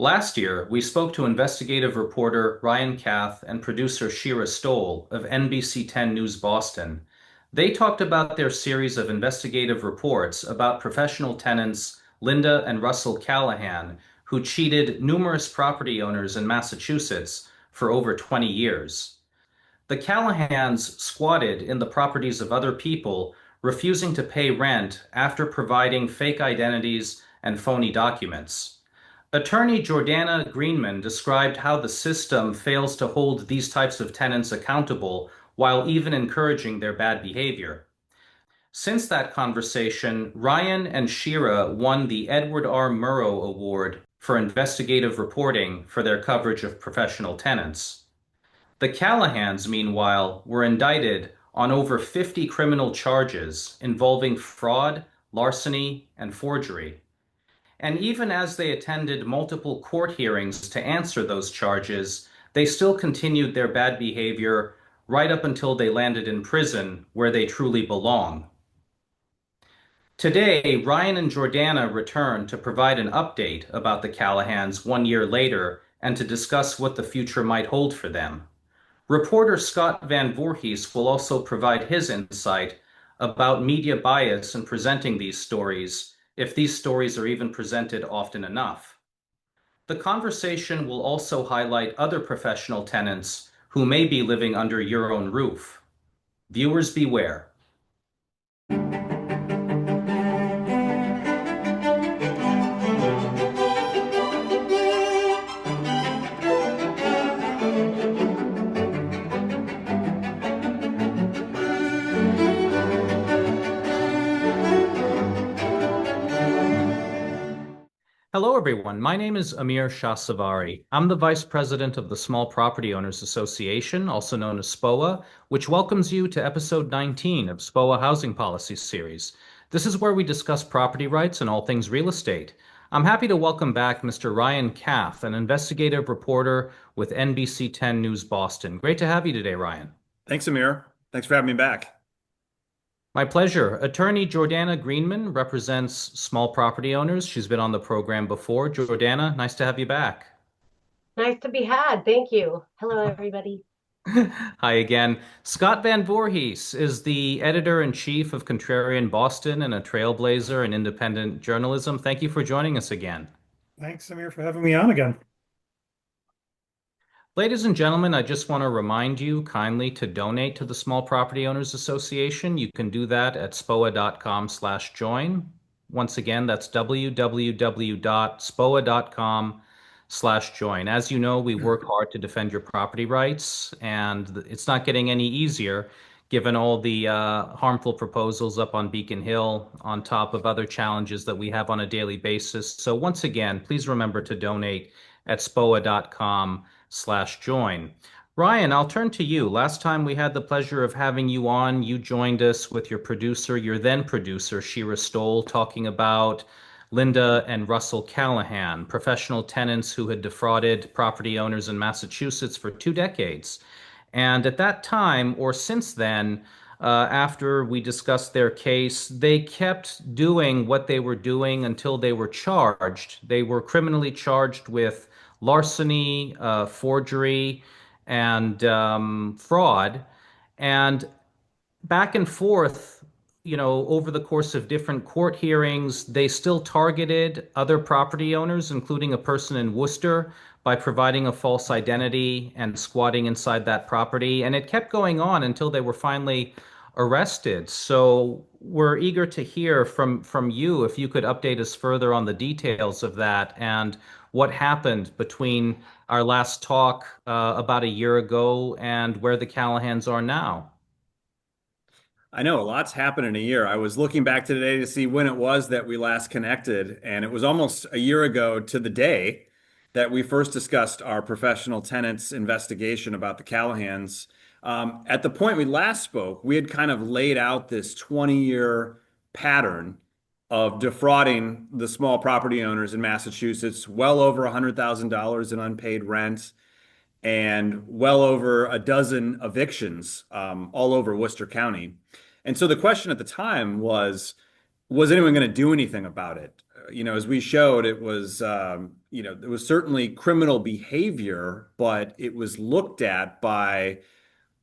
Last year, we spoke to investigative reporter Ryan Kath and producer Shira Stoll of NBC 10 News Boston. They talked about their series of investigative reports about professional tenants Linda and Russell Callahan, who cheated numerous property owners in Massachusetts for over 20 years. The Callahans squatted in the properties of other people, refusing to pay rent after providing fake identities and phony documents. Attorney Jordana Greenman described how the system fails to hold these types of tenants accountable while even encouraging their bad behavior. Since that conversation, Ryan and Shira won the Edward R. Murrow Award for investigative reporting for their coverage of professional tenants. The Callahans, meanwhile, were indicted on over 50 criminal charges involving fraud, larceny, and forgery. And even as they attended multiple court hearings to answer those charges, they still continued their bad behavior right up until they landed in prison where they truly belong. Today, Ryan and Jordana return to provide an update about the Callahans 1 year later and to discuss what the future might hold for them. Reporter Scott Van Voorhees will also provide his insight about media bias in presenting these stories, if these stories are even presented often enough. The conversation will also highlight other professional tenants who may be living under your own roof. Viewers beware. Hello, everyone. My name is Amir Shahsavari. I'm the Vice President of the Small Property Owners Association, also known as SPOA, which welcomes you to episode 19 of SPOA Housing Policy Series. This is where we discuss property rights and all things real estate. I'm happy to welcome back Mr. Ryan Kath, an investigative reporter with NBC 10 News Boston. Great to have you today, Ryan. Thanks, Amir. Thanks for having me back. My pleasure. Attorney Jordana Greenman represents small property owners. She's been on the program before. Jordana, nice to have you back. Nice to be had. Thank you. Hello, everybody. Hi again. Scott Van Voorhees is the editor-in-chief of Contrarian Boston and a trailblazer in independent journalism. Thank you for joining us again. Thanks, Samir, for having me on again. Ladies and gentlemen, I just want to remind you kindly to donate to the Small Property Owners Association. You can do that at spoa.com/join. Once again, that's www.spoa.com/join. As you know, we work hard to defend your property rights, and it's not getting any easier given all the harmful proposals up on Beacon Hill, on top of other challenges that we have on a daily basis. So once again, please remember to donate at spoa.com/join. Ryan, I'll turn to you. Last time we had the pleasure of having you on, you joined us with your producer, your then producer, Shira Stoll, talking about Linda and Russell Callahan, professional tenants who had defrauded property owners in Massachusetts for 2 decades. And at that time, or since then, after we discussed their case, they kept doing what they were doing until they were charged. They were criminally charged with larceny, forgery, and fraud. And back and forth, over the course of different court hearings, they still targeted other property owners, including a person in Worcester, by providing a false identity and squatting inside that property. And it kept going on until they were finally arrested. So we're eager to hear from you if you could update us further on the details of that and what happened between our last talk about a year ago and where the Callahans are now. I know a lot's happened in a year. I was looking back today to see when it was that we last connected, and it was almost a year ago to the day that we first discussed our professional tenants investigation about the Callahans. At the point we last spoke, we had kind of laid out this 20-year pattern of defrauding the small property owners in Massachusetts, well over $100,000 in unpaid rent and well over a dozen evictions all over Worcester County. And so the question at the time was, was anyone going to do anything about it? As we showed, it was, it was certainly criminal behavior, but it was looked at by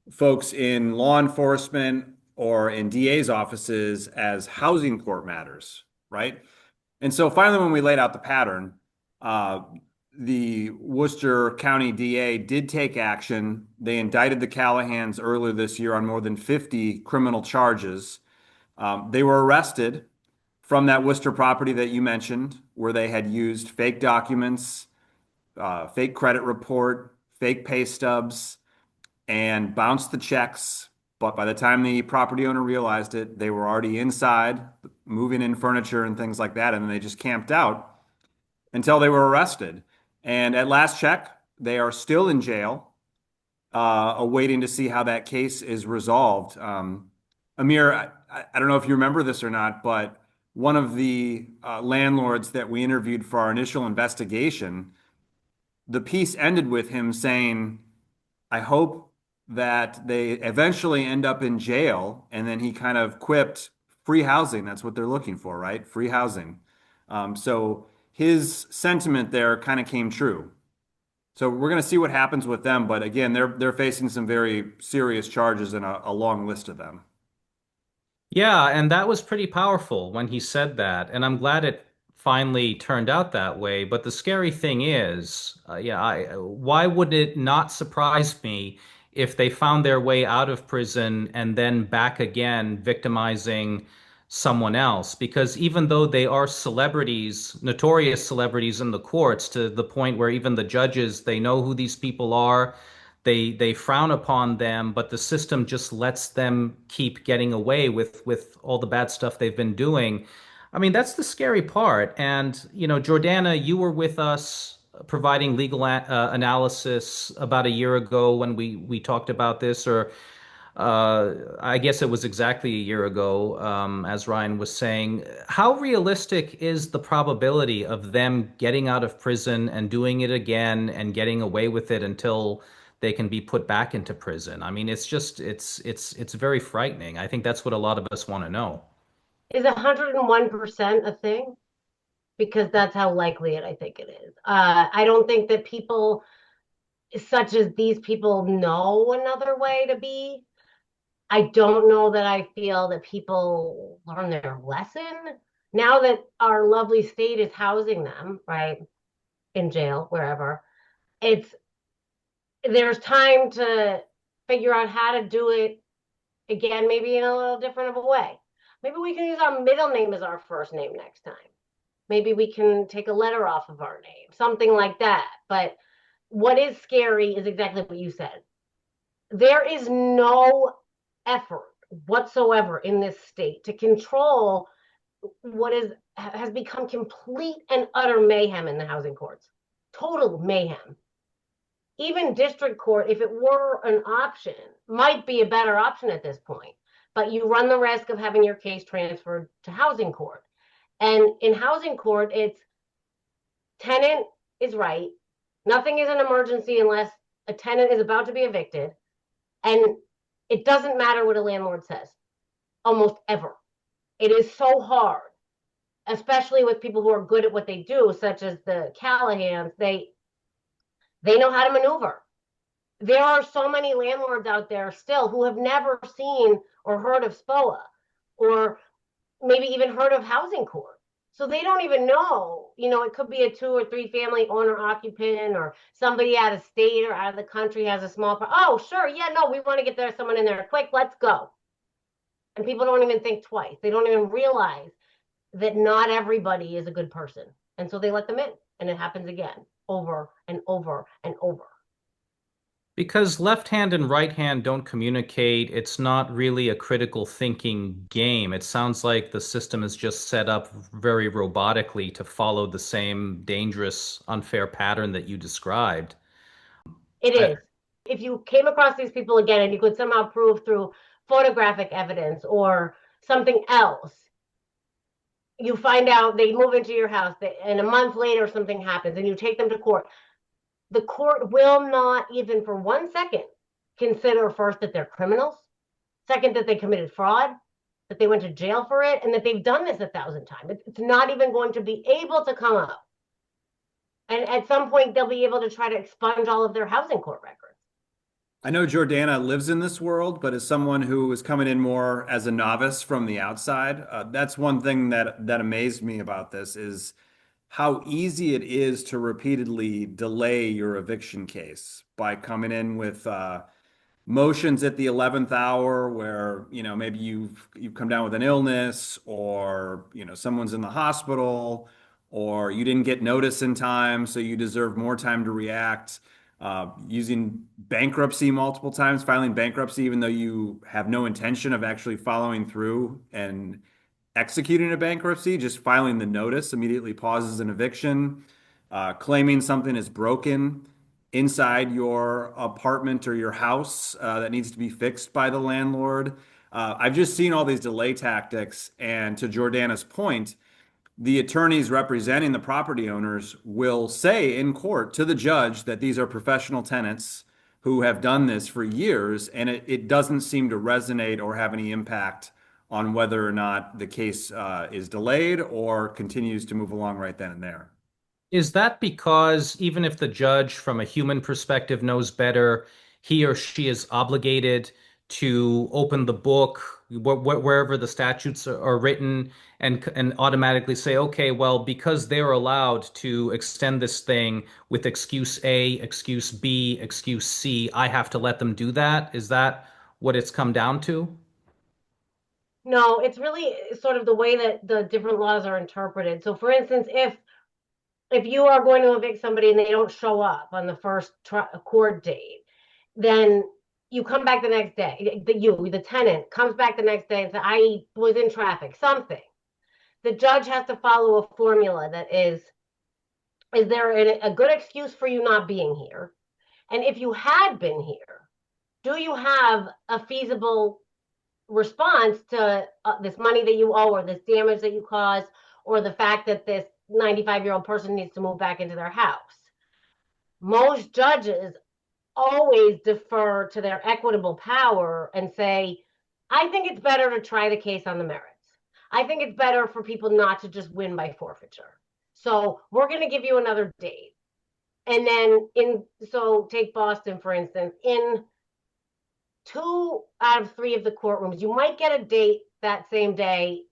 folks in law enforcement or in DA's offices as housing court matters, right? And so finally, when we laid out the pattern, uh, the Worcester County DA did take action. They indicted the Callahans earlier this year on more than 50 criminal charges. They were arrested from that Worcester property that you mentioned, where they had used fake documents, fake credit report, fake pay stubs, and bounced the checks. But by the time the property owner realized it, they were already inside, moving in furniture and things like that, and then they just camped out until they were arrested. And at last check, they are still in jail, awaiting to see how that case is resolved. Amir, I don't know if you remember this or not, but one of the landlords that we interviewed for our initial investigation, the piece ended with him saying, I hope that they eventually end up in jail. And then he kind of quipped, free housing. That's what they're looking for, right? Free housing. So his sentiment there kind of came true. So we're going to see what happens with them. But again, they're facing some very serious charges and a long list of them. Yeah, and that was pretty powerful when he said that, and I'm glad it finally turned out that way. But the scary thing is, why would it not surprise me if they found their way out of prison and then back again, victimizing someone else? Because even though they are celebrities, notorious celebrities in the courts, to the point where even the judges, they know who these people are, they frown upon them, but the system just lets them keep getting away with all the bad stuff they've been doing. I mean, that's the scary part. And, Jordana, you were with us providing legal analysis about a year ago when we talked about this, or I guess it was exactly a year ago, as Ryan was saying. How realistic is the probability of them getting out of prison and doing it again and getting away with it until they can be put back into prison? I mean, it's very frightening. I think that's what a lot of us want to know. Is 101% a thing? Because that's how likely I think it is. I don't think that people such as these people know another way to be. I don't know that I feel that people learn their lesson now that our lovely state is housing them, right, in jail, wherever. It's there's time to figure out how to do it again, maybe in a little different of a way. Maybe we can use our middle name as our first name next time. Maybe we can take a letter off of our name, something like that. But what is scary is exactly what you said. There is no effort whatsoever in this state to control what has become complete and utter mayhem in the housing courts. Total mayhem. Even district court, if it were an option, might be a better option at this point. But you run the risk of having your case transferred to housing court. And in housing court, it's tenant is right. Nothing is an emergency unless a tenant is about to be evicted. And it doesn't matter what a landlord says, almost ever. It is so hard, especially with people who are good at what they do, such as the Callahans. They know how to maneuver. There are so many landlords out there still who have never seen or heard of SPOA or maybe even heard of housing court. So they don't even know, it could be a 2 or 3 family owner occupant or somebody out of state or out of the country has a small, oh, sure. Yeah, no, we want to get someone in there quick. Let's go. And people don't even think twice. They don't even realize that not everybody is a good person. And so they let them in and it happens again over and over and over. Because left hand and right hand don't communicate, it's not really a critical thinking game. It sounds like the system is just set up very robotically to follow the same dangerous, unfair pattern that you described. It is. If you came across these people again and you could somehow prove through photographic evidence or something else, you find out they move into your house and a month later something happens and you take them to court. The court will not even for 1 second consider first that they're criminals, second that they committed fraud, that they went to jail for it, and that they've done this 1,000 times. It's not even going to be able to come up. And at some point, they'll be able to try to expunge all of their housing court records. I know Jordana lives in this world, but as someone who is coming in more as a novice from the outside, that's one thing that amazed me about this is how easy it is to repeatedly delay your eviction case by coming in with motions at the 11th hour where, maybe you've come down with an illness, or, someone's in the hospital, or you didn't get notice in time, so you deserve more time to react. Using bankruptcy multiple times, filing bankruptcy even though you have no intention of actually following through and executing a bankruptcy, just filing the notice immediately pauses an eviction. Claiming something is broken inside your apartment or your house that needs to be fixed by the landlord. I've just seen all these delay tactics, and to Jordana's point, the attorneys representing the property owners will say in court to the judge that these are professional tenants who have done this for years, and it doesn't seem to resonate or have any impact on whether or not the case is delayed or continues to move along right then and there. Is that because even if the judge, from a human perspective, knows better, he or she is obligated to open the book wherever the statutes are written and automatically say, okay, well, because they're allowed to extend this thing with excuse A, excuse B, excuse C, I have to let them do that? Is that what it's come down to? No, it's really sort of the way that the different laws are interpreted. So, for instance, if you are going to evict somebody and they don't show up on the first court date, then you come back the next day. The tenant comes back the next day and says, I was in traffic, something. The judge has to follow a formula that is there a good excuse for you not being here? And if you had been here, do you have a feasible response to this money that you owe, or this damage that you caused, or the fact that this 95-year-old person needs to move back into their house? Most judges always defer to their equitable power and say, I think it's better to try the case on the merits. I think it's better for people not to just win by forfeiture. So we're going to give you another date. And then so take Boston, for instance, in 2 out of 3 of the courtrooms, you might get a date that same day,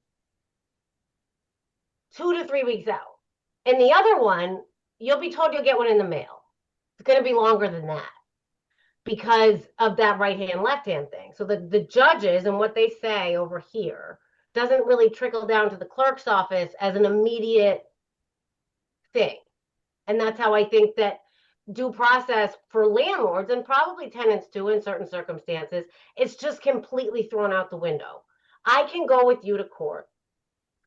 2 to 3 weeks out. And the other one, you'll be told you'll get one in the mail. It's going to be longer than that because of that right hand, left hand thing. So the judges and what they say over here doesn't really trickle down to the clerk's office as an immediate thing. And that's how I think that due process for landlords, and probably tenants too in certain circumstances, it's just completely thrown out the window. I can go with you to court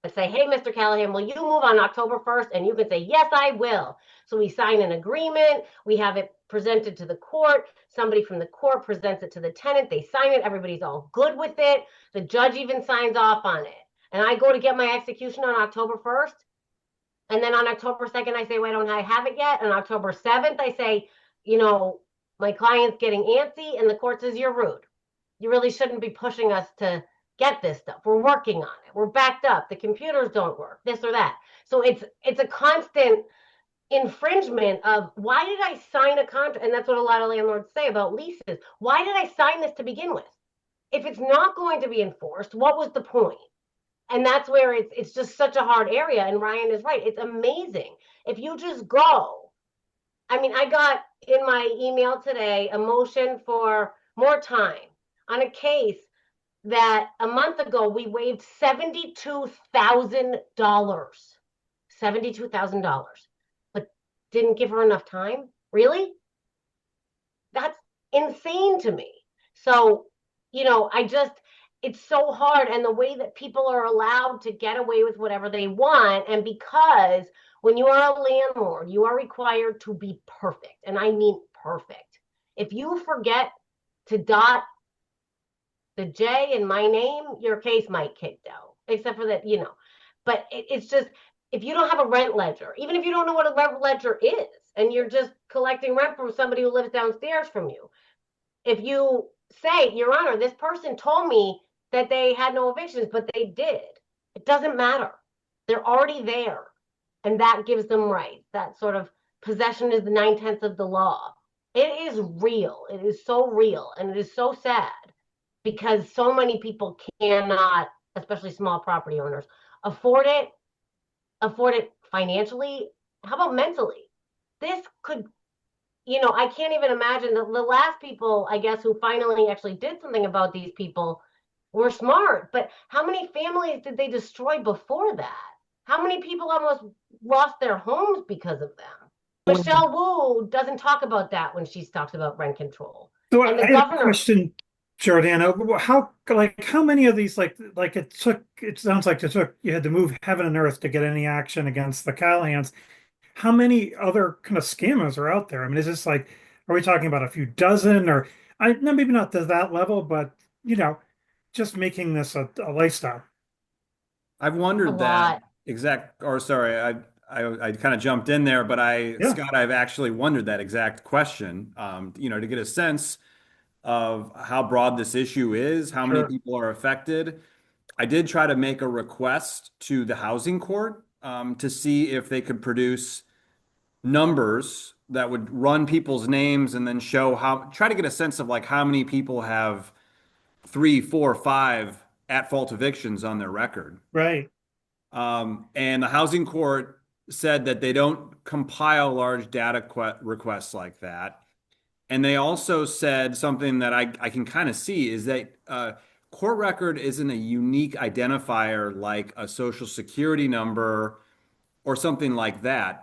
and say, hey, Mr. Callahan, will you move on October 1st? And you can say, yes, I will. So we sign an agreement. We have it presented to the court. Somebody from the court presents it to the tenant. They sign it. Everybody's all good with it. The judge even signs off on it. And I go to get my execution on October 1st. And then on October 2nd, I say, why don't I have it yet? And October 7th, I say, my client's getting antsy. And the court says, you're rude. You really shouldn't be pushing us to get this stuff. We're working on it. We're backed up. The computers don't work, this or that. So it's a constant infringement of, why did I sign a contract? And that's what a lot of landlords say about leases. Why did I sign this to begin with? If it's not going to be enforced, what was the point? And that's where it's just such a hard area. And Ryan is right. It's amazing. If you just go, I got in my email today a motion for more time on a case that a month ago we waived $72,000. $72,000. But didn't give her enough time? Really? That's insane to me. So, it's so hard, and the way that people are allowed to get away with whatever they want. And because when you are a landlord, you are required to be perfect. And I mean perfect. If you forget to dot the J in my name, your case might kick out, except for that, but it's just, if you don't have a rent ledger, even if you don't know what a rent ledger is, and you're just collecting rent from somebody who lives downstairs from you, if you say, Your Honor, this person told me that they had no evictions, but they did. It doesn't matter. They're already there. And that gives them rights. That sort of possession is the 9/10 of the law. It is real. It is so real. And it is so sad because so many people cannot, especially small property owners, afford it financially. How about mentally? This could, I can't even imagine the last people, I guess, who finally actually did something about these people were smart. But how many families did they destroy before that? How many people almost lost their homes because of them? Michelle Wu doesn't talk about that when she talks about rent control. So And the I had a governor, question, Jordana. How many of these it sounds like you had to move heaven and earth to get any action against the Callahans. How many other kind of scammers are out there? I mean, is this like, are we talking about a few dozen, or no, maybe not to that level, but just making this a lifestyle? I've a wondered that lot. sorry, I kind of jumped in there, but Yeah, Scott, I've actually wondered that exact question, to get a sense of how broad this issue is, how many sure. people are affected. I did try to make a request to the housing court, to see if they could produce numbers that would run people's names and then try to get a sense of like how many people have three, four, five at-fault evictions on their record. Right. And the housing court said that they don't compile large data requests like that. And they also said something that I can kind of see is that court record isn't a unique identifier like a social security number or something like that.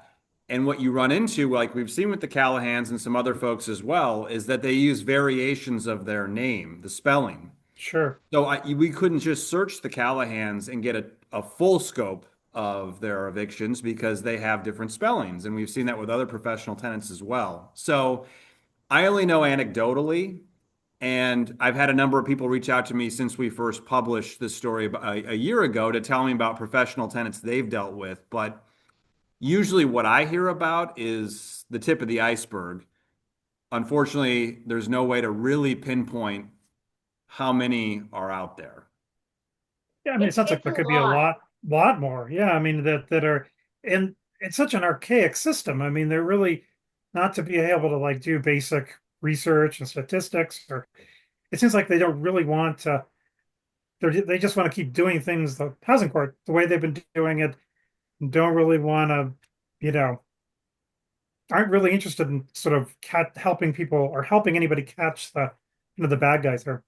And what you run into, like we've seen with the Callahans and some other folks as well, is that they use variations of their name, the spelling. Sure. So we couldn't just search the Callahans and get a full scope of their evictions because they have different spellings. And we've seen that with other professional tenants as well. So I only know anecdotally, and I've had a number of people reach out to me since we first published this story a year ago to tell me about professional tenants they've dealt with. But usually what I hear about is the tip of the iceberg. Unfortunately, there's no way to really pinpoint how many are out there. Yeah, I mean, it sounds like It's a there could be a lot. lot more. Yeah, I mean that are, and it's such an archaic system. I mean, they're really not to be able to like do basic research and statistics, or it seems like they don't really want to. They just want to keep doing things the housing court the way they've been doing it. Don't really want to, you know, aren't really interested in sort of helping people or helping anybody catch the bad guys there.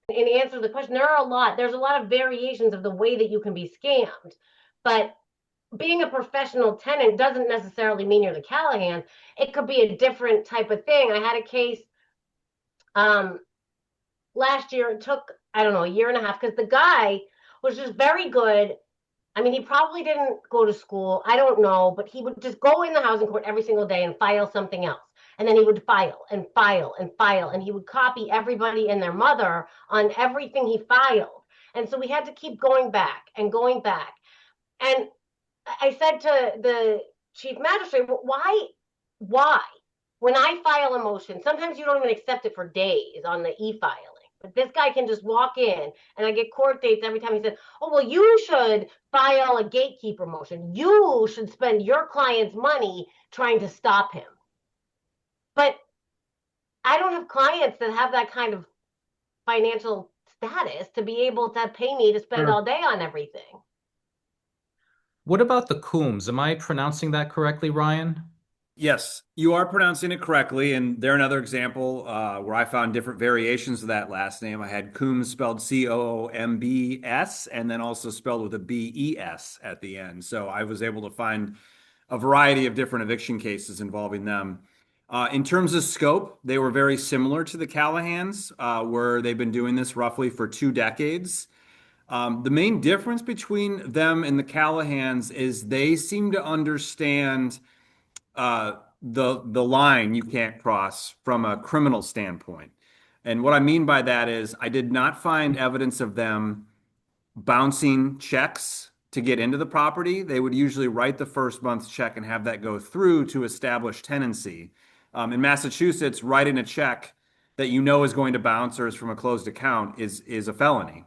In answer to the question, there's a lot of variations of the way that you can be scammed. But being a professional tenant doesn't necessarily mean you're the Callahan. It could be a different type of thing. I had a case um, last year. It took, I don't know, a year and a half because the guy was just very good. I mean, he probably didn't go to school. I don't know, but he would just go in the housing court every single day and file something else. And then he would file and file and file, and he would copy everybody and their mother on everything he filed. And so we had to keep going back and going back. And I said to the chief magistrate, well, why? When I file a motion, sometimes you don't even accept it for days on the e-filing. But this guy can just walk in and I get court dates every time. He said, oh, well, you should file a gatekeeper motion. You should spend your client's money trying to stop him. But I don't have clients that have that kind of financial status to be able to pay me to spend Sure. all day on everything. What about the Coombs? Am I pronouncing that correctly, Ryan? Yes, you are pronouncing it correctly, and they're another example where I found different variations of that last name. I had Coombs spelled Coombs, and then also spelled with a BES at the end. So I was able to find a variety of different eviction cases involving them. In terms of scope, they were very similar to the Callahans, where they've been doing this roughly for 2 decades. The main difference between them and the Callahans is they seem to understand the line you can't cross from a criminal standpoint. And what I mean by that is I did not find evidence of them bouncing checks to get into the property. They would usually write the first month's check and have that go through to establish tenancy. In Massachusetts, writing a check that you know is going to bounce or is from a closed account is a felony.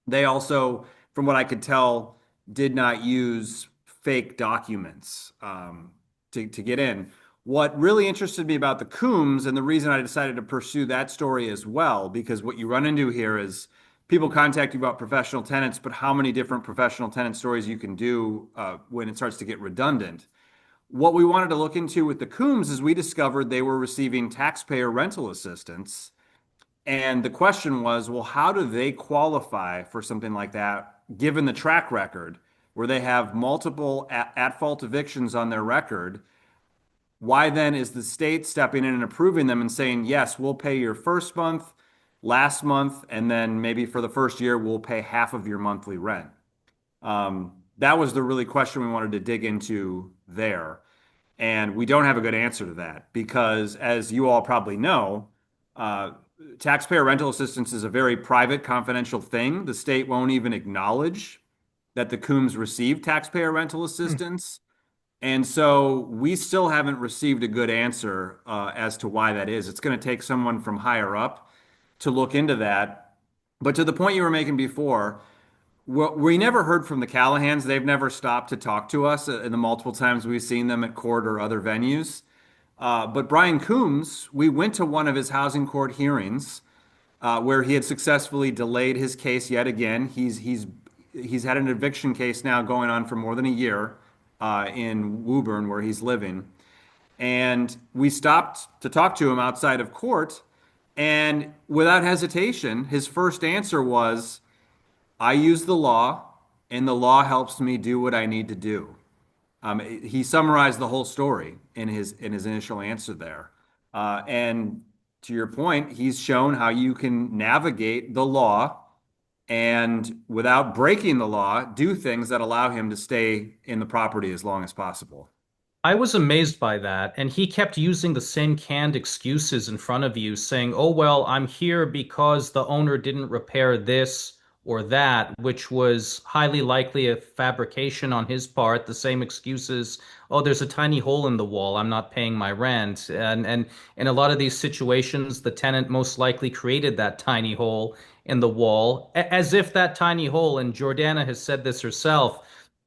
They also, from what I could tell, did not use fake documents to get in. What really interested me about the Coombs, and the reason I decided to pursue that story as well, because what you run into here is people contact you about professional tenants, but how many different professional tenant stories you can do when it starts to get redundant. What we wanted to look into with the Coombs is we discovered they were receiving taxpayer rental assistance. And the question was, well, how do they qualify for something like that, given the track record where they have multiple at-fault evictions on their record? Why then is the state stepping in and approving them and saying, yes, we'll pay your first month, last month, and then maybe for the first year, we'll pay half of your monthly rent? That was the really question we wanted to dig into there. And we don't have a good answer to that because, as you all probably know, taxpayer rental assistance is a very private, confidential thing. The state won't even acknowledge that the Coombs received taxpayer rental assistance. And so we still haven't received a good answer as to why that is. It's going to take someone from higher up to look into that. But to the point you were making before, we never heard from the Callahans. They've never stopped to talk to us in the multiple times we've seen them at court or other venues. But Brian Coombs, we went to one of his housing court hearings where he had successfully delayed his case yet again. He's had an eviction case now going on for more than a year in Woburn, where he's living. And we stopped to talk to him outside of court, and without hesitation, his first answer was, "I use the law, and the law helps me do what I need to do." He summarized the whole story in his initial answer there. And to your point, he's shown how you can navigate the law and without breaking the law, do things that allow him to stay in the property as long as possible. I was amazed by that, and he kept using the same canned excuses in front of you, saying, "Oh, well, I'm here because the owner didn't repair this or that," which was highly likely a fabrication on his part. The same excuses, "Oh, there's a tiny hole in the wall. I'm not paying my rent." And in a lot of these situations, the tenant most likely created that tiny hole in the wall, as if that tiny hole, and Jordana has said this herself,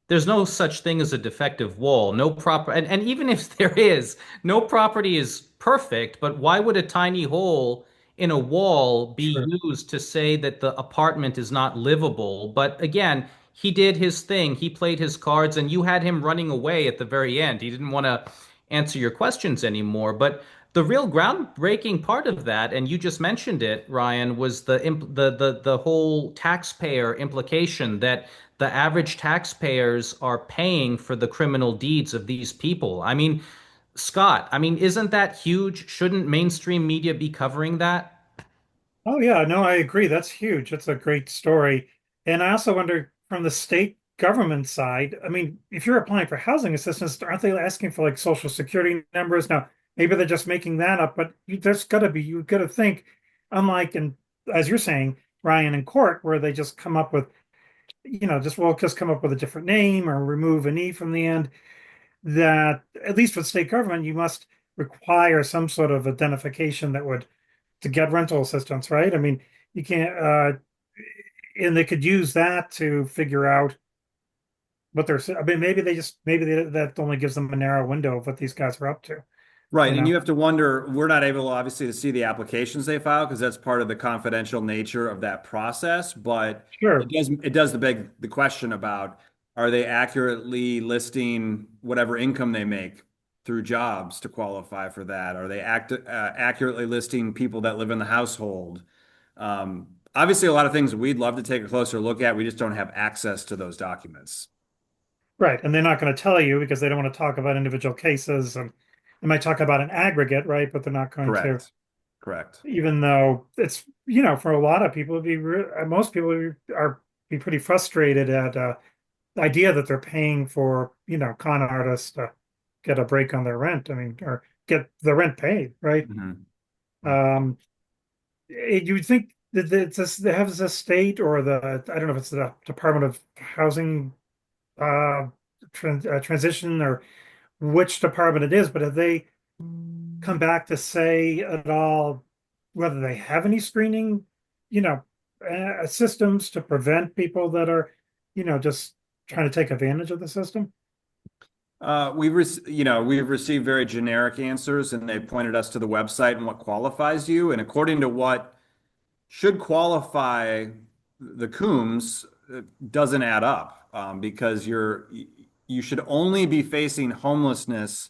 there's no such thing as a defective wall. No proper, and even if there is, no property is perfect, but why would a tiny hole in a wall be Sure. used to say that the apartment is not livable? But again, he did his thing. He played his cards, and you had him running away at the very end. He didn't want to answer your questions anymore. But the real groundbreaking part of that, and you just mentioned it, Ryan, was the whole taxpayer implication that the average taxpayers are paying for the criminal deeds of these people. I mean, Scott, I mean, isn't that huge? Shouldn't mainstream media be covering that? Oh yeah, no, I agree. That's huge. That's a great story. And I also wonder from the state government side, I mean, if you're applying for housing assistance, aren't they asking for like social security numbers? Now, maybe they're just making that up, but there's got to be, you've got to think, unlike in, as you're saying, Ryan in court, where they just come up with, just come up with a different name or remove an E from the end, that at least with state government, you must require some sort of identification that would to get rental assistance, right? I mean, you can't, and they could use that to figure out what they're, I mean, that only gives them a narrow window of what these guys are up to, Right, you and know? you have to wonder, we're not able obviously to see the applications they file because that's part of the confidential nature of that process, but Sure. it does beg the question about are they accurately listing whatever income they make through jobs to qualify for that? Are they accurately listing people that live in the household? Obviously, a lot of things we'd love to take a closer look at. We just don't have access to those documents. Right. And they're not going to tell you because they don't want to talk about individual cases and they might talk about an aggregate, right? But they're not going to, Correct. Correct. even though it's, for a lot of people, most people are be pretty frustrated at the idea that they're paying for, con artists to get a break on their rent. I mean, or get the rent paid, right? Mhm. Um, you would think that they have the state or I don't know if it's the Department of Housing uh, transition or which department it is, but have they come back to say at all whether they have any screening, you know, systems to prevent people that are, just trying to take advantage of the system? We've received very generic answers, and they pointed us to the website and what qualifies you. And according to what should qualify the Coombs, doesn't add up, because you should only be facing homelessness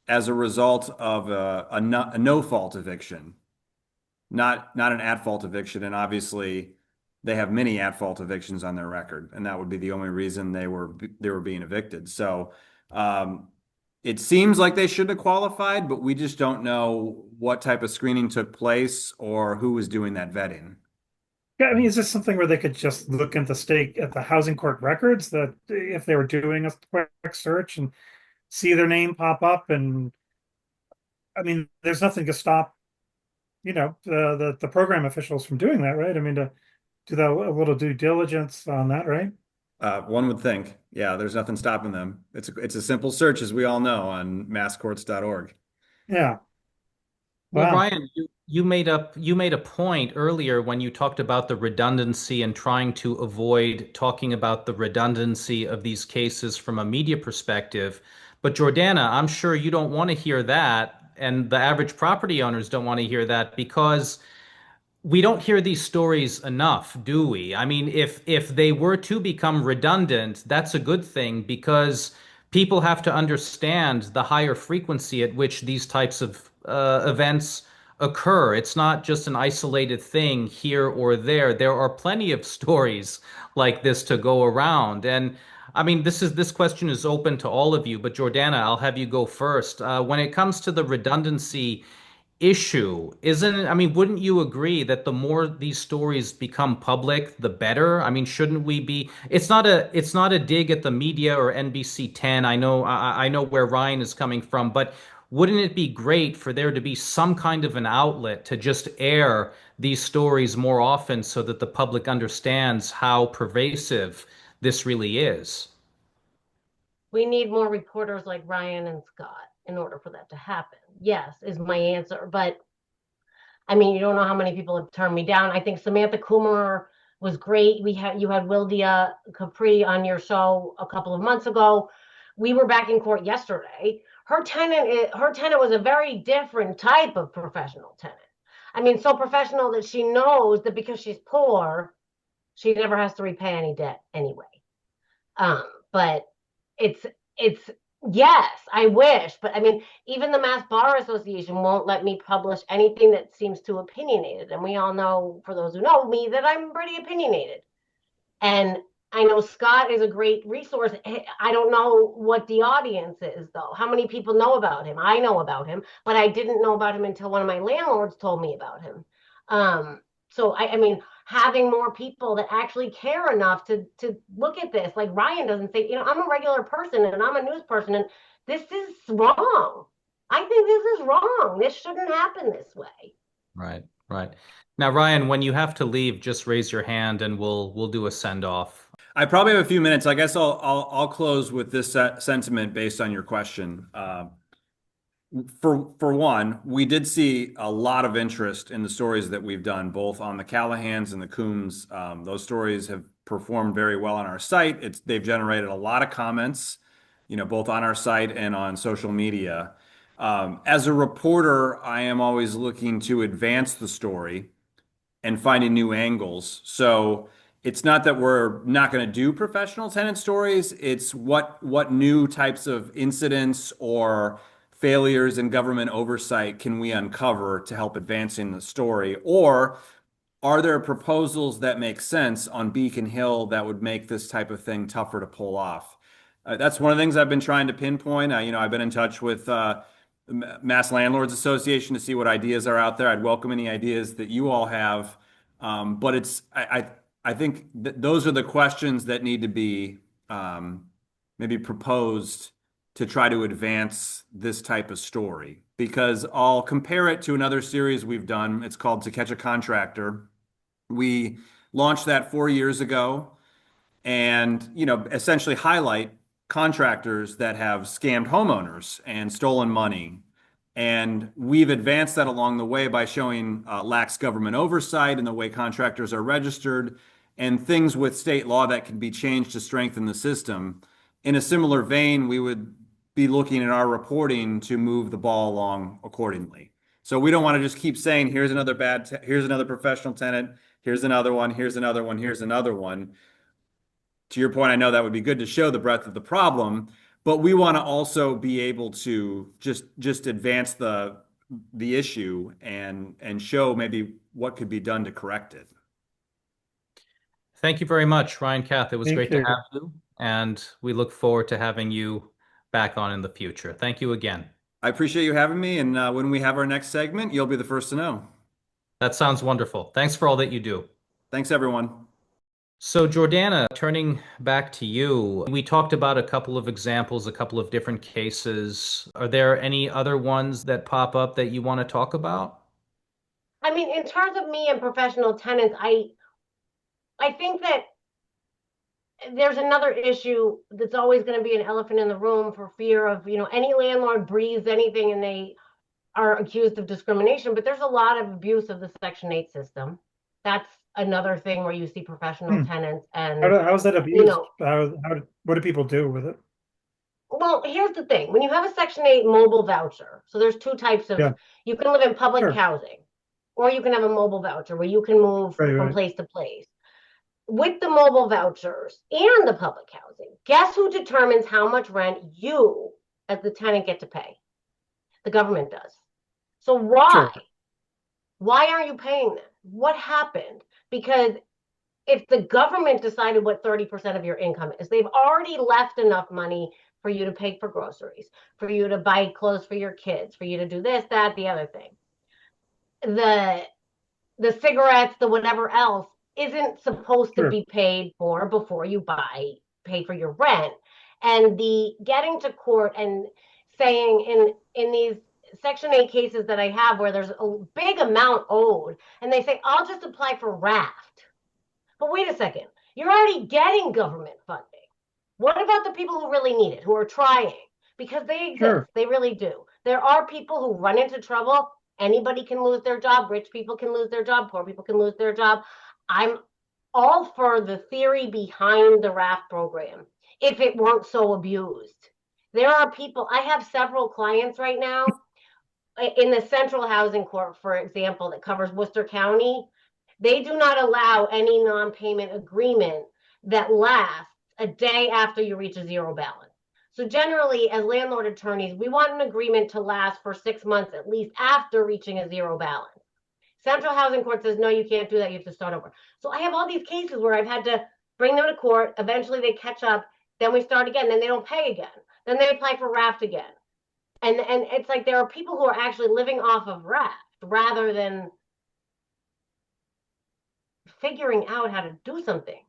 as a result of a no fault eviction, not an at fault eviction. And obviously, they have many at fault evictions on their record, and that would be the only reason they were being evicted. So it seems like they should have qualified, but we just don't know what type of screening took place or who was doing that vetting. Yeah, I mean, is this something where they could just look at the housing court records, that if they were doing a quick search and see their name pop up? And I mean, there's nothing to stop, the program officials from doing that, right? I mean, to do a little due diligence on that, right? One would think, yeah, there's nothing stopping them. It's a simple search, as we all know, on masscourts.org. Yeah. Well, Wow. Ryan, you made a point earlier when you talked about the redundancy and trying to avoid talking about the redundancy of these cases from a media perspective. But Jordana, I'm sure you don't want to hear that, and the average property owners don't want to hear that because we don't hear these stories enough, do we? I mean, if they were to become redundant, that's a good thing because people have to understand the higher frequency at which these types of events occur. It's not just an isolated thing here or there. There are plenty of stories like this to go around. And I mean, this question is open to all of you, but Jordana, I'll have you go first. When it comes to the redundancy issue, isn't it? I mean, wouldn't you agree that the more these stories become public, the better? I mean, shouldn't we be? It's not a dig at the media or NBC 10. I know where Ryan is coming from, but wouldn't it be great for there to be some kind of an outlet to just air these stories more often so that the public understands how pervasive this really is? We need more reporters like Ryan and Scott in order for that to happen. Yes, is my answer. But I mean, you don't know how many people have turned me down. I think Samantha Coomer was great. You had Wildia Capri on your show a couple of months ago. We were back in court yesterday. Her tenant was a very different type of professional tenant. I mean, so professional that she knows that because she's poor, she never has to repay any debt anyway. But it's it's yes, I wish, but I mean, even the Mass Bar Association won't let me publish anything that seems too opinionated. And we all know, for those who know me, that I'm pretty opinionated. And I know Scott is a great resource. I don't know what the audience is, though. How many people know about him? I know about him, but I didn't know about him until one of my landlords told me about him. So I mean, having more people that actually care enough to look at this, like Ryan doesn't say, I'm a regular person and I'm a news person, and this is wrong. I think this is wrong. This shouldn't happen this way. Right, right. Now, Ryan, when you have to leave, just raise your hand and we'll do a send off. I probably have a few minutes. I guess I'll close with this sentiment based on your question. For one, we did see a lot of interest in the stories that we've done, both on the Callahans and the Coombs. Those stories have performed very well on our site. They've generated a lot of comments, both on our site and on social media. As a reporter, I am always looking to advance the story and finding new angles. So it's not that we're not going to do professional tenant stories. It's what new types of incidents or failures in government oversight can we uncover to help advancing the story? Or are there proposals that make sense on Beacon Hill that would make this type of thing tougher to pull off? That's one of the things I've been trying to pinpoint. I've been in touch with Mass Landlords Association to see what ideas are out there. I'd welcome any ideas that you all have. But I think those are the questions that need to be maybe proposed to try to advance this type of story. Because I'll compare it to another series we've done. It's called To Catch a Contractor. We launched that 4 years ago, and essentially highlight contractors that have scammed homeowners and stolen money. And we've advanced that along the way by showing lax government oversight in the way contractors are registered and things with state law that can be changed to strengthen the system. In a similar vein, we would be looking at our reporting to move the ball along accordingly. So we don't want to just keep saying, here's another here's another professional tenant, here's another one, here's another one, here's another one. To your point, I know that would be good to show the breadth of the problem, but we want to also be able to just advance the issue and show maybe what could be done to correct it. Thank you very much, Ryan Kath. It was Thank great to you. have you, and we look forward to having you back on in the future. Thank you again. I appreciate you having me, and when we have our next segment, you'll be the first to know. That sounds wonderful. Thanks for all that you do. Thanks, everyone. So, Jordana, turning back to you, we talked about a couple of examples, a couple of different cases. Are there any other ones that pop up that you want to talk about? I mean, in terms of me and professional tenants, I think that there's another issue that's always going to be an elephant in the room for fear of, any landlord breathes anything and they are accused of discrimination, but there's a lot of abuse of the Section 8 system. That's another thing where you see professional tenants and How's that abused? What do people do with it? well, here's the thing. When you have a Section 8 mobile voucher, so there's two types of, Yeah. you can live in public Sure. housing, or you can have a mobile voucher where you can move from place to place. With the mobile vouchers and the public housing, guess who determines how much rent you as the tenant get to pay? The government does. So why? Sure. Why aren't you paying them? What happened? Because if the government decided what 30% of your income is, they've already left enough money for you to pay for groceries, for you to buy clothes for your kids, for you to do this, that, the other thing. The cigarettes, the whatever else isn't supposed to be paid for before you pay for your rent. And the getting to court and saying in these Section 8 cases that I have where there's a big amount owed, and they say, I'll just apply for raft. But wait a second, you're already getting government funding. What about the people who really need it, who are trying? Because they exist, they really do. There are people who run into trouble. Anybody can lose their job. Rich people can lose their job. Poor people can lose their job. I'm all for the theory behind the raft program if it weren't so abused. There are people, I have several clients right now in the Central Housing Court, for example, that covers Worcester County. They do not allow any non-payment agreement that lasts a day after you reach a zero balance. So generally, as landlord attorneys, we want an agreement to last for 6 months at least after reaching a zero balance. Central Housing Court says, no, you can't do that. You have to start over. So I have all these cases where I've had to bring them to court. Eventually they catch up. Then we start again. Then they don't pay again. Then they apply for raft again. And it's like there are people who are actually living off of raft rather than figuring out how to do something.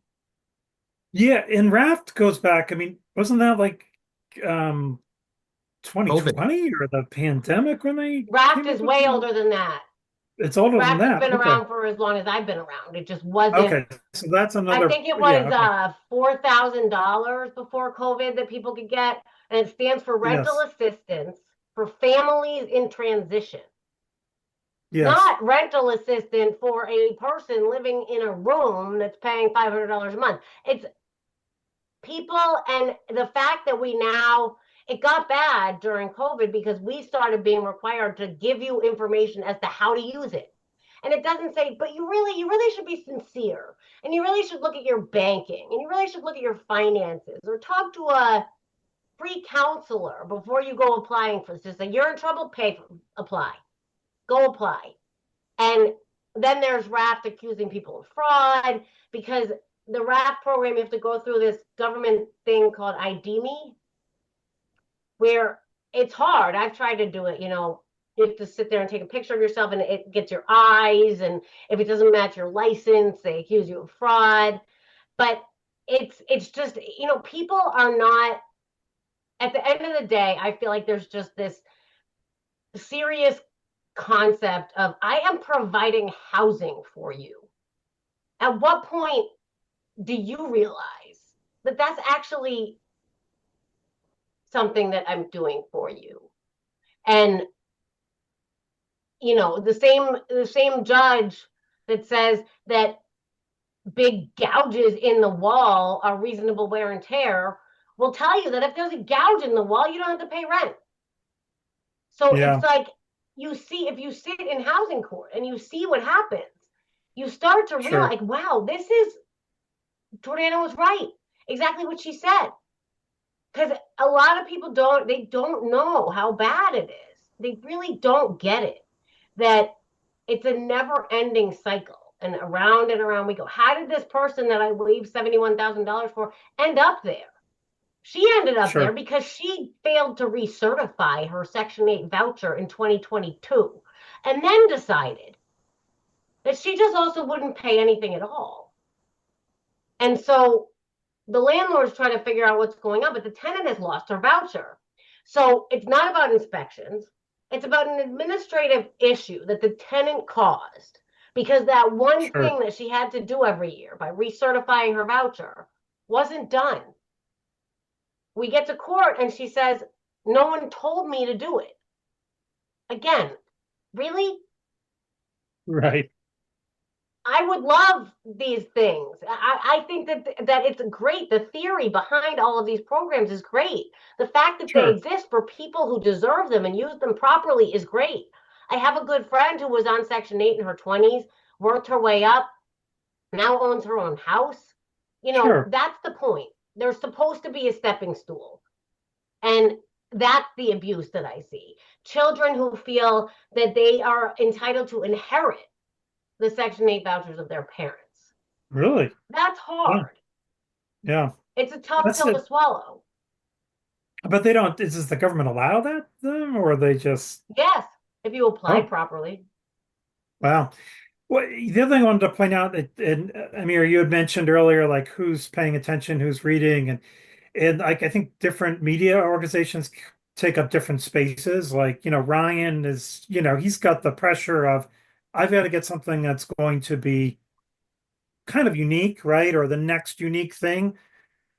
Yeah, and raft goes back. I mean, wasn't that like 2020 or the pandemic when they raft is way older than that. It's older raft than has that. been around for as long as I've been around. It just wasn't. Okay, so that's another. I think it was $4,000 before COVID that people could get, and it stands for rental assistance for families in transition. Not rental assistance for a person living in a room that's paying $500 a month. It's people, and the fact that it got bad during COVID because we started being required to give you information as to how to use it. And it doesn't say, but you really should be sincere, and you really should look at your banking, and you really should look at your finances, or talk to a free counselor before you go applying for this. Just say, you're in trouble, apply. Go apply. And then there's raft accusing people of fraud, because the raft program, you have to go through this government thing called ID Me, where it's hard. I've tried to do it, you have to sit there and take a picture of yourself, and it gets your eyes, and if it doesn't match your license, they accuse you of fraud. But it's just, people are not, at the end of the day, I feel like there's just this serious concept of, I am providing housing for you. At what point do you realize that that's actually something that I'm doing for you? And the same judge that says that big gouges in the wall are reasonable wear and tear will tell you that if there's a gouge in the wall, you don't have to pay rent. So it's Yeah, like, if you sit in housing court and you see what happens, you start to sure. realize, wow, Jordana was right. Exactly what she said. Because a lot of people don't know how bad it is. They really don't get it. That it's a never ending cycle, and around we go. How did this person that I waived $71,000 for end up there? She ended up there Sure. because she failed to recertify her Section 8 voucher in 2022 and then decided that she just also wouldn't pay anything at all. And so the landlord's trying to figure out what's going on, but the tenant has lost her voucher. So it's not about inspections. It's about an administrative issue that the tenant caused because that one Sure. thing that she had to do every year by recertifying her voucher wasn't done. We get to court and she says, no one told me to do it. Again, really? Right. I would love these things. I think that it's great. The theory behind all of these programs is great. The fact that they Sure. exist for people who deserve them and use them properly is great. I have a good friend who was on Section 8 in her 20s, worked her way up, now owns her own house. Sure. That's the point. They're supposed to be a stepping stool. And that's the abuse that I see. Children who feel that they are entitled to inherit the Section 8 vouchers of their parents. Really? That's Wow. hard. Yeah. It's a tough That's pill to it. swallow. But they don't, does the government allow that them or they just, Yes, if you apply oh, properly. wow. Well, the other thing I wanted to point out, and Amir, you had mentioned earlier, like who's paying attention, who's reading, and like I think different media organizations take up different spaces. Like, Ryan is, he's got the pressure of, I've got to get something that's going to be kind of unique, right? Or the next unique thing.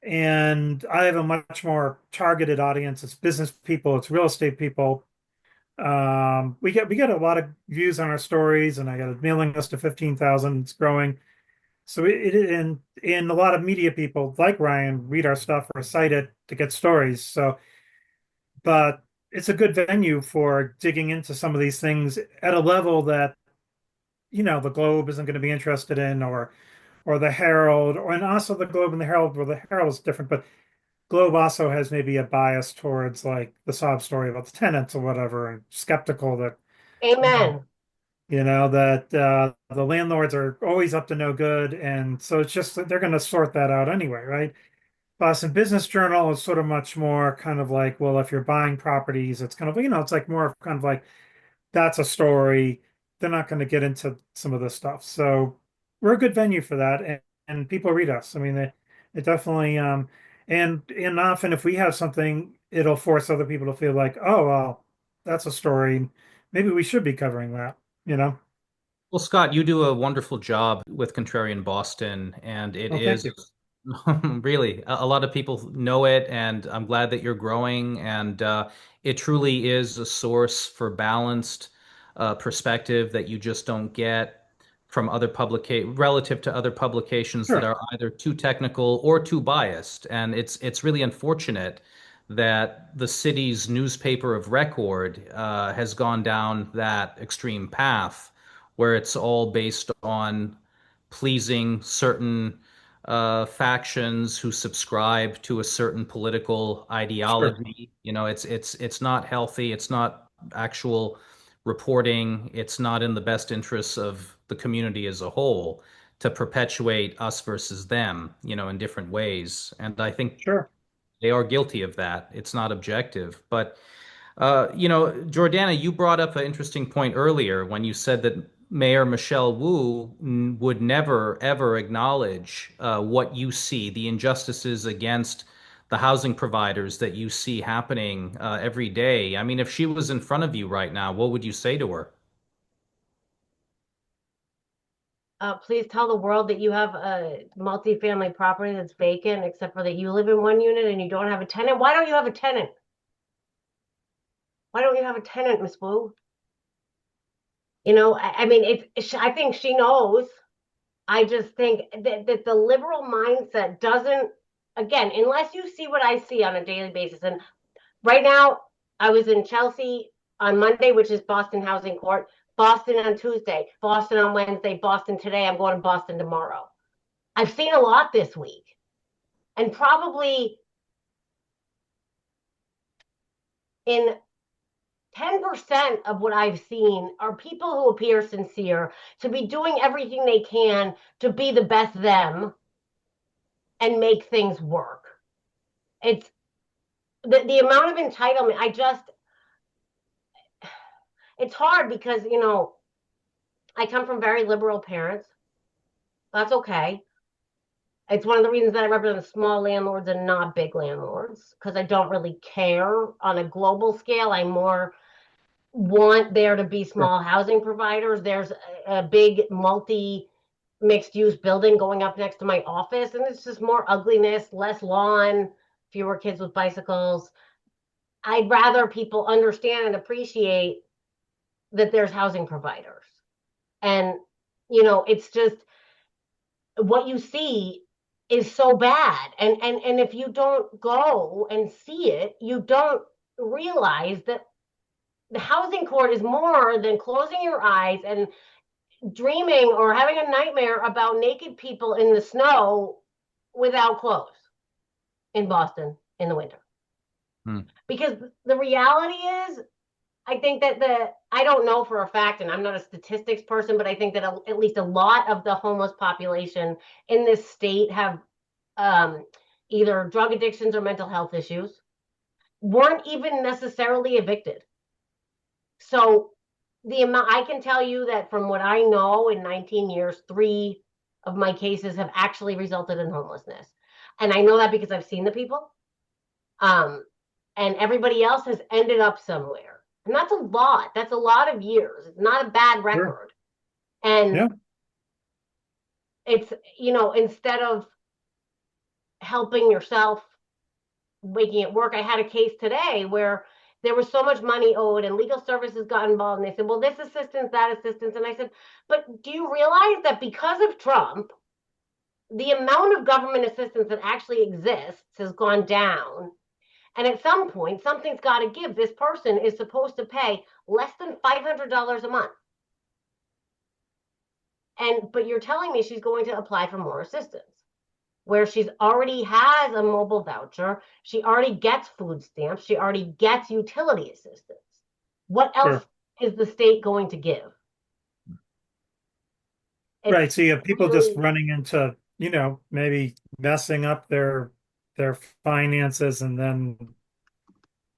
And I have a much more targeted audience. It's business people, it's real estate people. We get a lot of views on our stories, and I got a mailing list of 15,000. It's growing. So and a lot of media people like Ryan read our stuff or cite it to get stories. So, but it's a good venue for digging into some of these things at a level that, the Globe isn't going to be interested in, or the Herald, and also the Globe and the Herald, where the Herald is different, but Globe also has maybe a bias towards like the sob story about the tenants or whatever, and skeptical that Amen. that the landlords are always up to no good, and so it's just that they're going to sort that out anyway, right? Boston Business Journal is sort of much more kind of like, well, if you're buying properties, it's kind of it's like more of kind of like that's a story. They're not going to get into some of this stuff, so we're a good venue for that, and people read us. I mean, it definitely and often if we have something, it'll force other people to feel like, oh well, that's a story. Maybe we should be covering that, you know? Well, Scott, you do a wonderful job with Contrarian Boston, and it Oh, thank is you. really a lot of people know it, and I'm glad that you're growing. And it truly is a source for balanced perspective that you just don't get from other relative to other publications that Sure. are either too technical or too biased. And it's really unfortunate that the city's newspaper of record has gone down that extreme path where it's all based on pleasing certain factions who subscribe to a certain political Sure. ideology. It's not healthy. It's not actual reporting. It's not in the best interests of the community as a whole to perpetuate us versus them, in different ways. And I think Sure. they are guilty of that. It's not objective. But Jordana, you brought up an interesting point earlier when you said that Mayor Michelle Wu would never, ever acknowledge what you see, the injustices against the housing providers that you see happening every day. I mean, if she was in front of you right now, what would you say to her? Please tell the world that you have a multifamily property that's vacant, except for that you live in one unit and you don't have a tenant. Why don't you have a tenant? Why don't you have a tenant, Miss Wu? I mean, I think she knows. I just think that the liberal mindset doesn't, again, unless you see what I see on a daily basis. And right now, I was in Chelsea on Monday, which is Boston Housing Court, Boston on Tuesday, Boston on Wednesday, Boston today. I'm going to Boston tomorrow. I've seen a lot this week. And probably in 10% of what I've seen are people who appear sincere to be doing everything they can to be the best them and make things work. It's the amount of entitlement. It's hard because, I come from very liberal parents. That's okay. It's one of the reasons that I represent small landlords and not big landlords, because I don't really care on a global scale. I more want there to be small housing providers. There's a big mixed use building going up next to my office, and it's just more ugliness, less lawn, fewer kids with bicycles. I'd rather people understand and appreciate that there's housing providers. And, it's just what you see is so bad. And if you don't go and see it, you don't realize that the housing court is more than closing your eyes and dreaming or having a nightmare about naked people in the snow without clothes in Boston in the winter. Because the reality is, I think that I don't know for a fact, and I'm not a statistics person, but I think that at least a lot of the homeless population in this state have either drug addictions or mental health issues, weren't even necessarily evicted. So the amount, I can tell you that from what I know, in 19 years, 3 of my cases have actually resulted in homelessness. And I know that because I've seen the people. And everybody else has ended up somewhere. And that's a lot. That's a lot of years. It's not a bad record. Sure. And it's, instead of helping yourself, making it work, I had a case today where there was so much money owed and legal services got involved. And they said, well, this assistance, that assistance. And I said, but do you realize that because of Trump, the amount of government assistance that actually exists has gone down? And at some point, something's got to give. This person is supposed to pay less than $500 a month. But you're telling me she's going to apply for more assistance, where she's already has a mobile voucher. She already gets food stamps. She already gets utility assistance. What else is the state going to give? Right. So you have people just running into, maybe messing up their finances and then